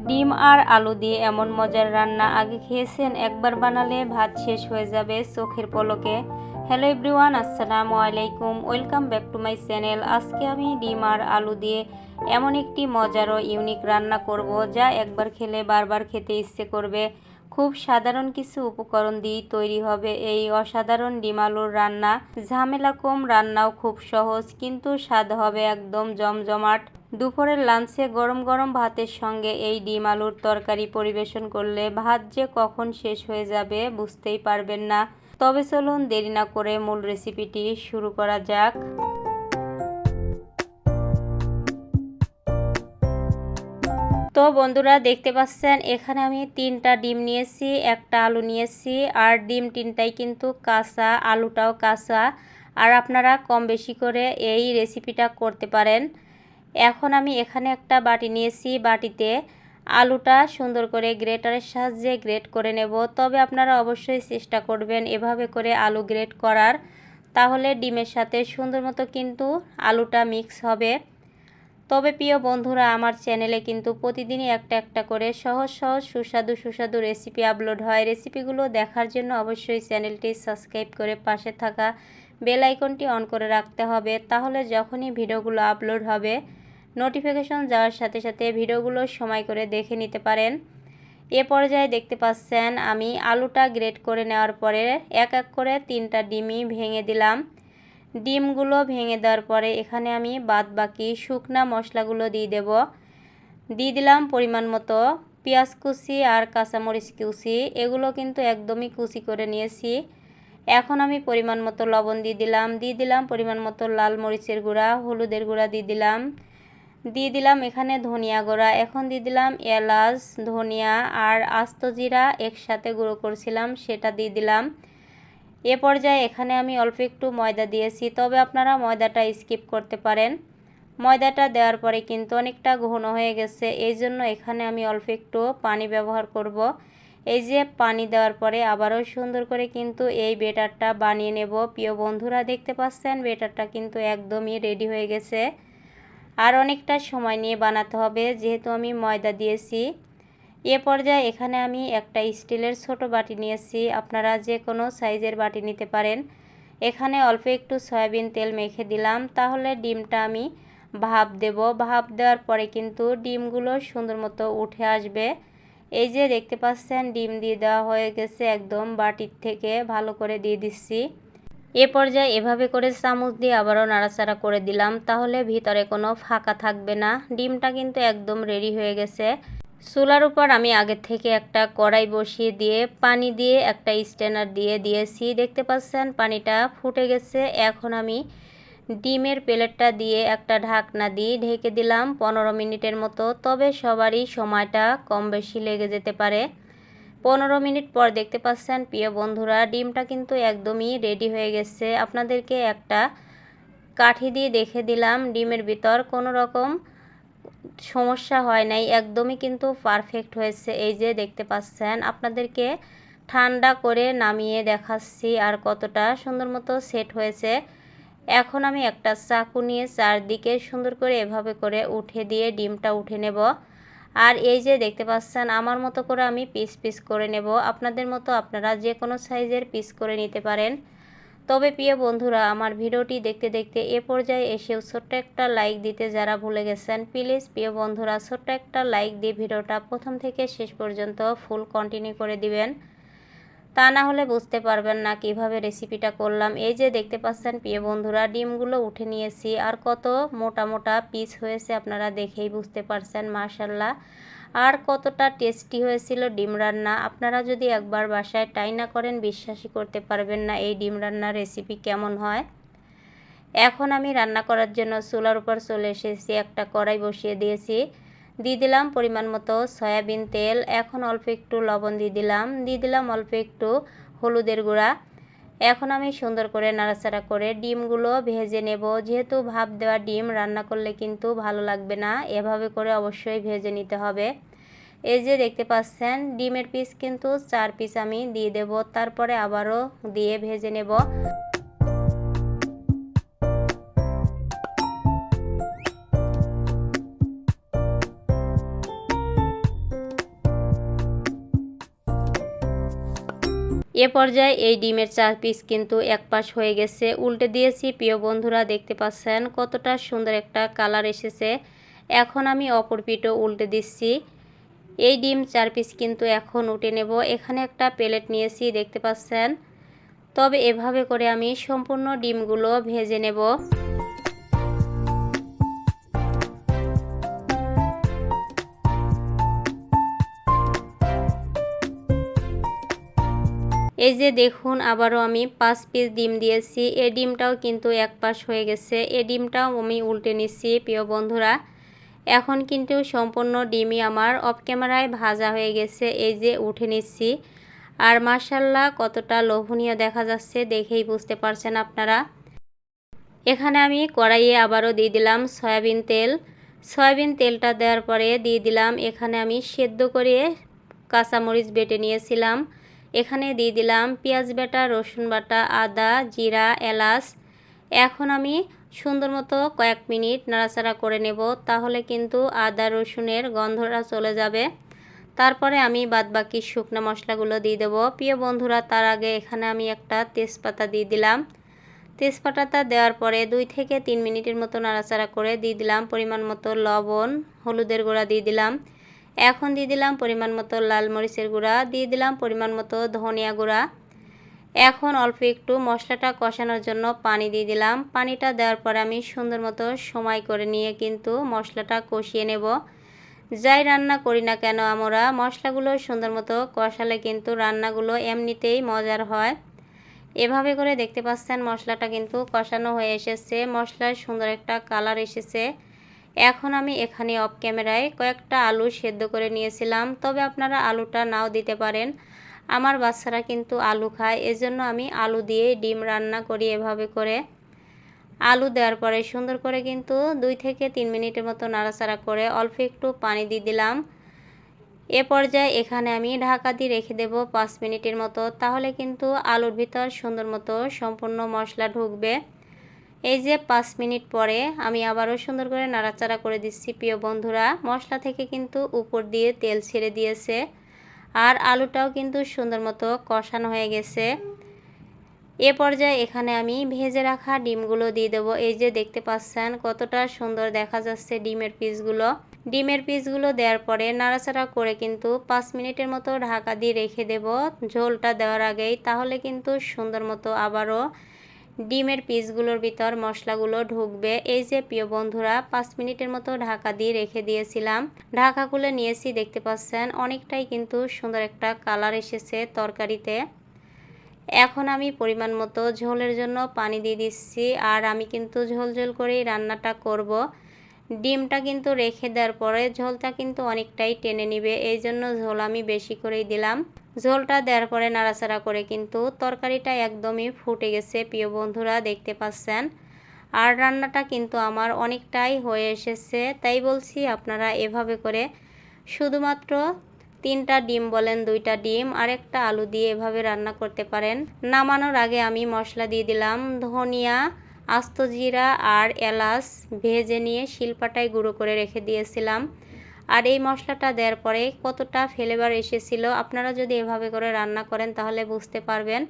ডিম আর আলু দিয়ে এমন মজার রান্না আগে খেয়েছেন? একবার বানালে ভাত শেষ হয়ে যাবে চোখের পলকে। হ্যালো এভরিওয়ান, আসসালামু আলাইকুম, welcome back to my channel. আজকে আমি ডিম আর আলু দিয়ে এমন একটি মজার ও ইউনিক রান্না করব, যা একবার খেলে বারবার খেতে ইচ্ছে করবে। খুব সাধারণ কিছু উপকরণ দিয়ে তৈরি হবে এই অসাধারণ ডিম আলুর রান্না। ঝামেলা কম, রান্নাও খুব সহজ, কিন্তু স্বাদ হবে একদম জমজমাট। দুপুরের লাঞ্চে গরম গরম ভাতের সঙ্গে এই ডিম আলুর তরকারি পরিবেশন করলে ভাত যে কখন শেষ হয়ে যাবে বুঝতেই পারবেন না। তবে চলুন দেরি না করে মূল রেসিপিটি শুরু করা যাক। তো বন্ধুরা, দেখতে পাচ্ছেন এখানে আমি 3টা ডিম নিয়েছি, একটা আলু নিয়েছি, আর ডিম 3টাই কিন্তু কাঁচা, আলুটাও কাঁচা। আর আপনারা কম বেশি করে এই রেসিপিটা করতে পারেন। এখন আমি এখানে একটা বাটি নিয়েছি, বাটিতে আলুটা সুন্দর করে গ্রেটারের সাহায্যে গ্রেট করে নেব। তবে আপনারা অবশ্যই চেষ্টা করবেন এভাবে করে আলু গ্রেট করার, তাহলে ডিমের সাথে সুন্দর মতো কিন্তু আলুটা মিক্স হবে। তবে প্রিয় বন্ধুরা, আমার চ্যানেলে কিন্তু প্রতিদিনই একটা একটা করে সহজ সহজ সুস্বাদু রেসিপি আপলোড হয়। রেসিপিগুলো দেখার জন্য অবশ্যই চ্যানেলটি সাবস্ক্রাইব করে পাশে থাকা বেল আইকনটি অন করে রাখতে হবে, তাহলে যখনই ভিডিওগুলো আপলোড হবে নোটিফিকেশন যাওয়ার সাথে সাথে ভিডিওগুলো সময় করে দেখে নিতে পারেন। এ পর্যায়ে দেখতে পাচ্ছেন আমি আলুটা গ্রেট করে নেওয়ার পরে এক এক করে 3টা ডিমই ভেঙে দিলাম। ডিমগুলো ভেঙে দেওয়ার পরে এখানে আমি বাদ বাকি শুকনা মশলাগুলো দিয়ে দিলাম পরিমাণ মতো পেঁয়াজ কুচি আর কাঁচামরিচ কুচি। এগুলো কিন্তু একদমই কুচি করে নিয়েছি। এখন আমি পরিমাণ মতো লবণ দিয়ে দিলাম পরিমাণ মতো লাল মরিচের গুঁড়া, হলুদের গুঁড়া দিয়ে দিলাম এখানে ধনিয়া গুঁড়া। এখন দিয়ে দিলাম এলাচ, ধনিয়া আর আস্ত জিরা একসাথে গুঁড়ো করছিলাম, সেটা দিয়ে দিলাম। এ পর্যায়ে এখানে আমি অল্প একটু ময়দা দিয়েছি, তবে আপনারা ময়দাটা স্কিপ করতে পারেন। ময়দাটা দেওয়ার পরে কিন্তু অনেকটা ঘন হয়ে গেছে, এই জন্য এখানে আমি অল্প একটু পানি ব্যবহার করব। এই যে পানি দেওয়ার পরে আবারও সুন্দর করে কিন্তু এই বেটারটা বানিয়ে নেব। প্রিয় বন্ধুরা, দেখতে পাচ্ছেন বেটারটা কিন্তু একদমই রেডি হয়ে গেছে। আর অনেকটা সময় নিয়ে বানাতে হবে, যেহেতু আমি ময়দা দিয়েছি। এ পর্যায়ে এখানে আমি একটা স্টিলের ছোট বাটি নিয়েছি, আপনারা যে কোনো সাইজের বাটি নিতে পারেন। এখানে অল্প একটু সয়াবিন তেল মেখে দিলাম, তাহলে ডিমটা আমি ভাপ দেব। ভাপ দেওয়ার পরে কিন্তু ডিমগুলো সুন্দর মতো উঠে আসবে। এই যে দেখতে পাচ্ছেন ডিম দিয়ে দেওয়া হয়ে গেছে, একদম বাটির থেকে ভালো করে দিয়ে দিচ্ছি। এ পর্যায়ে এভাবে করে চামচ দিয়ে আবারও নাড়াচাড়া করে দিলাম, তাহলে ভিতরে কোনো ফাঁকা থাকবে না। ডিমটা কিন্তু একদম রেডি হয়ে গেছে। চুলার উপর আমি আগে থেকে একটা কড়াই বসিয়ে দিয়ে পানি দিয়ে একটা স্ট্যানার দিয়েছি। দেখতে পাচ্ছেন পানিটা ফুটে গেছে। এখন আমি ডিমের প্লেটটা দিয়ে একটা ঢাকনা দিয়ে ঢেকে দিলাম 15 মিনিটের মতো। তবে সবারই সময়টা কম বেশি লেগে যেতে পারে। 15 মিনিট পর দেখতে পাচ্ছেন প্রিয় বন্ধুরা, ডিমটা কিন্তু একদমই রেডি হয়ে গেছে। আপনাদেরকে একটা কাঠি দিয়ে দেখে দিলাম ডিমের ভিতর কোনো রকম সমস্যা হয় নাই, একদমই কিন্তু পারফেক্ট হয়েছে। এই যে দেখতে পাচ্ছেন, আপনাদেরকে ঠান্ডা করে নামিয়ে দেখাচ্ছি আর কতটা সুন্দর মতো সেট হয়েছে। এখন আমি একটা চাকু নিয়ে চারদিকে সুন্দর করে এভাবে করে উঠে দিয়ে ডিমটা উঠে নেব। আর এই যে দেখতে পাচ্ছেন আমার মতো করে আমি পিস পিস করে নেব। আপনাদের মতো আপনারা যে কোনো সাইজের পিস করে নিতে পারেন। তবে প্রিয় বন্ধুরা, আমার ভিডিওটি দেখতে দেখতে এ পর্যায়ে এসেও ছোট্ট একটা লাইক দিতে যারা ভুলে গেছেন, প্লিজ প্রিয় বন্ধুরা ছোট্ট একটা লাইক দিয়ে ভিডিওটা প্রথম থেকে শেষ পর্যন্ত ফুল কন্টিনিউ করে দিবেন। তা না হলে বুঝতে পারবেন না কিভাবে রেসিপিটা করলাম। এই যে দেখতে পাচ্ছেন প্রিয় বন্ধুরা, ডিমগুলো উঠে নিয়েছি আর কত মোটা মোটা পিস হয়েছে আপনারা দেখেই বুঝতে পারছেন মাশাআল্লাহ। আর কতটা টেস্টি হয়েছিল ডিম রান্না। আপনারা যদি একবার বাসায় ট্রাই না করেন বিশ্বাসই করতে পারবেন না এই ডিম রান্নার রেসিপি কেমন হয়। এখন আমি রান্না করার জন্য চুলার উপর চলে এসেছি, একটা কড়াই বসিয়ে দিয়ে দিলাম পরিমাণ মতো সয়াবিন তেল। এখন অল্প একটু লবণ দিয়ে দিলাম অল্প একটু হলুদের গুঁড়া। এখন আমি সুন্দর করে নাড়াচাড়া করে ডিমগুলো ভেজে নেব। যেহেতু ভাপ দেওয়া ডিম, রান্না করলে কিন্তু ভালো লাগবে না, এভাবে করে অবশ্যই ভেজে নিতে হবে। এই যে দেখতে পাচ্ছেন ডিমের পিস কিন্তু 4 পিস আমি দিয়ে দেব, তারপরে আবারও দিয়ে ভেজে নেব। এ পর্যায়ে এই ডিমের 4 পিস কিন্তু এক পাশ হয়ে গেছে, উল্টে দিয়েছি। প্রিয় বন্ধুরা দেখতে পাচ্ছেন কতটা সুন্দর একটা কালার এসেছে। এখন আমি অপর পিঠও উল্টে দিচ্ছি। এই ডিম 4 পিস কিন্তু এখন উঠে নেব। এখানে একটা প্লেট নিয়েছি দেখতে পাচ্ছেন। তবে এভাবে করে আমি সম্পূর্ণ ডিমগুলো ভেজে নেব। এই যে দেখুন আবারও আমি 5 পিস ডিম দিয়েছি। এই ডিমটাও কিন্তু এক পাশ হয়ে গেছে। এই ডিমটাও আমি উল্টে নিচ্ছি প্রিয় বন্ধুরা। এখন কিন্তু সম্পূর্ণ ডিমই আমার অফ ক্যামেরায় ভাজা হয়ে গেছে। এই যে উঠে নিচ্ছি। আর মাশাআল্লাহ কতটা লোভনীয় দেখা যাচ্ছে দেখেই বুঝতে পারছেন আপনারা। এখানে আমি কড়াইয়ে আবারও দিয়ে দিলাম সয়াবিন তেল। সয়াবিন তেলটা দেওয়ার পরে দিয়ে দিলাম এখানে আমি সেদ্ধ করে কাঁচামরিচ বেটে নিয়েছিলাম। এখানে দিয়ে দিলাম পেঁয়াজ বাটা, রসুন বাটা, আদা, জিরা, এলাচ। এখন আমি সুন্দর মতো কয়েক মিনিট নাড়াচাড়া করে নেব, তাহলে কিন্তু আদা রসুনের গন্ধটা চলে যাবে। তারপরে আমি বাদবাকি শুকনো মশলাগুলো দিয়ে দেবো প্রিয় বন্ধুরা। তার আগে এখানে আমি একটা তেজপাতা দিয়ে দিলাম। তেজপাতাটা দেওয়ার পরে 2 থেকে 3 মিনিটের মতো নাড়াচাড়া করে দিয়ে দিলাম পরিমাণ মতো লবণ, হলুদের গুঁড়া দিয়ে দিলাম। এখন দিয়ে দিলাম পরিমাণ মতো লাল মরিচের গুঁড়া, দিয়ে দিলাম পরিমাণ মতো ধনিয়া গুঁড়া। এখন অল্প একটু মশলাটা কষানোর জন্য পানি দিয়ে দিলাম। পানিটা দেওয়ার পরে আমি সুন্দর মতো সময় করে নিয়ে কিন্তু মশলাটা কষিয়ে নেব। যাই রান্না করি না কেন আমরা মশলাগুলো সুন্দর মতো কষালে কিন্তু রান্নাগুলো এমনিতেই মজার হয়। এভাবে করে দেখতে পাচ্ছেন মশলাটা কিন্তু কষানো হয়ে এসেছে, মশলার সুন্দর একটা কালার এসেছে। এখন আমি এখানে অফ ক্যামেরায় কয়েকটা আলু সেদ্ধ করে নিয়েছিলাম, তবে আপনারা আলুটা নাও দিতে পারেন। আমার বাচ্চারা কিন্তু আলু খায়, এজন্য আমি আলু দিয়ে ডিম রান্না করি এভাবে করে। আলু দেওয়ার পরে সুন্দর করে কিন্তু 2 থেকে 3 মিনিটের মতো নাড়াচাড়া করে অল্প একটু পানি দিয়ে দিলাম। এ পর্যায়ে এখানে আমি ঢাকা দিয়ে রেখে দেব 5 মিনিটের মতো, তাহলে কিন্তু আলুর ভিতর সুন্দর মতো সম্পূর্ণ মশলা ঢুকবে। এই যে 5 মিনিট পরে আমি আবারও সুন্দর করে নাড়াচাড়া করে দিচ্ছি প্রিয় বন্ধুরা। মশলা থেকে কিন্তু উপর দিয়ে তেল ছেড়ে দিয়েছে আর আলুটাও কিন্তু সুন্দর মতো কষানো হয়ে গেছে। এ পর্যায়ে এখানে আমি ভেজে রাখা ডিমগুলো দিয়ে দেবো। এই যে দেখতে পাচ্ছেন কতটা সুন্দর দেখা যাচ্ছে ডিমের পিসগুলো। ডিমের পিসগুলো দেওয়ার পরে নাড়াচাড়া করে কিন্তু 5 মিনিটের মতো ঢাকা দিয়ে রেখে দেব ঝোলটা দেওয়ার আগেই, তাহলে কিন্তু সুন্দর মতো আবারও ডিমের পিসগুলোর ভিতর মশলাগুলো ঢুকবে। এই যে প্রিয় বন্ধুরা 5 মিনিটের মতো ঢাকা দিয়ে রেখে দিয়েছিলাম। ঢাকা খুলে নিয়েছি, দেখতে পাচ্ছেন অনেকটাই কিন্তু সুন্দর একটা কালার এসেছে তরকারিতে। এখন আমি পরিমাণ মতো ঝোলের জন্য পানি দিয়ে দিচ্ছি, আর আমি কিন্তু ঝোল ঝোল করেই রান্নাটা করব। ডিমটা কিন্তু রেখে দেওয়ার পরে ঝোলটা কিন্তু অনেকটাই টেনে নিবে, এই জন্য ঝোল আমি বেশি করেই দিলাম। ঝোলটা দেওয়ার পরে নাড়াচাড়া করে কিন্তু তরকারিটা একদমই ফুটে গেছে প্রিয় বন্ধুরা, দেখতে পাচ্ছেন। আর রান্নাটা কিন্তু আমার অনেকটাই হয়ে এসেছে, তাই বলছি আপনারা এভাবে করে শুধুমাত্র 3টা ডিম বলেন 2টা ডিম আর একটা আলু দিয়ে এভাবে রান্না করতে পারেন। নামানোর আগে আমি মশলা দিয়ে দিলাম ধনিয়া, আস্ত জিরা আর এলাচ ভেজে নিয়ে শিলপাটায় গুঁড়ো করে রেখে দিয়েছিলাম। আর এই মশলাটা দেওয়ার পরে কতটা ফ্লেভার এসেছিল, আপনারা যদি এভাবে করে রান্না করেন তাহলে বুঝতে পারবেন।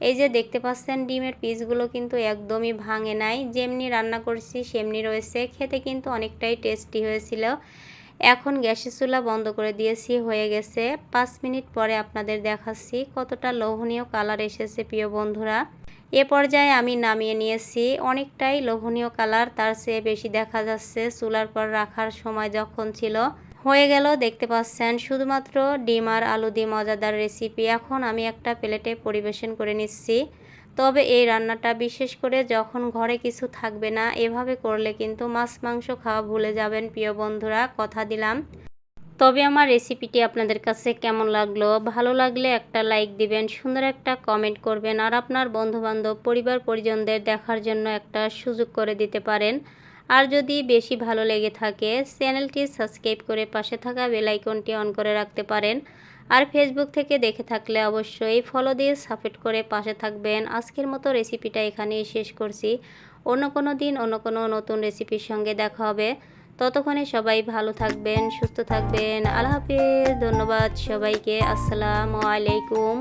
এই যে দেখতে পাচ্ছেন ডিমের পিসগুলো কিন্তু একদমই ভাঙে নাই, যেমনি রান্না করছি সেমনি রয়েছে, খেতে কিন্তু অনেকটাই টেস্টি হয়েছিল। এখন গ্যাসের চুলা বন্ধ করে দিয়েছি, হয়ে গেছে। 5 মিনিট পরে আপনাদের দেখাচ্ছি কতটা লোভনীয় কালার এসেছে প্রিয় বন্ধুরা। এ পর্যায়ে আমি নামিয়ে নিয়েছি, অনেকটাই লোভনীয় কালার, তার চেয়ে বেশি দেখা যাচ্ছে চুলার পর রাখার সময় যখন ছিল। হয়ে গেল, দেখতে পাচ্ছেন শুধুমাত্র ডিম আর আলু দিয়ে মজাদার রেসিপি। এখন আমি একটা প্লেটে পরিবেশন করে নিচ্ছি। তবে এই রান্নাটা বিশেষ করে যখন ঘরে কিছু থাকবে না, এভাবে করলে কিন্তু মাছ মাংস খাওয়া ভুলে যাবেন প্রিয় বন্ধুরা, কথা দিলাম। তবে আমার রেসিপিটি আপনাদের কাছে কেমন লাগলো, ভালো লাগলে একটা লাইক দিবেন, সুন্দর একটা কমেন্ট করবেন, আর আপনার বন্ধুবান্ধব পরিবার পরিজনদের দেখার জন্য একটা সুযোগ করে দিতে পারেন। আর যদি বেশি ভালো লেগে থাকে চ্যানেলটি সাবস্ক্রাইব করে পাশে থাকা বেল আইকনটি অন করে রাখতে পারেন। আর ফেসবুক থেকে দেখে থাকলে অবশ্যই ফলো দিয়ে সাপোর্ট করে পাশে থাকবেন। আজকের মতো রেসিপিটা এখানেই শেষ করছি। অন্য কোনো দিন অন্য কোনো নতুন রেসিপির সঙ্গে দেখা হবে। ততক্ষণে সবাই ভালো থাকবেন, সুস্থ থাকবেন। আল্লাহ হাফেজ, ধন্যবাদ সবাইকে। আসসালামু আলাইকুম।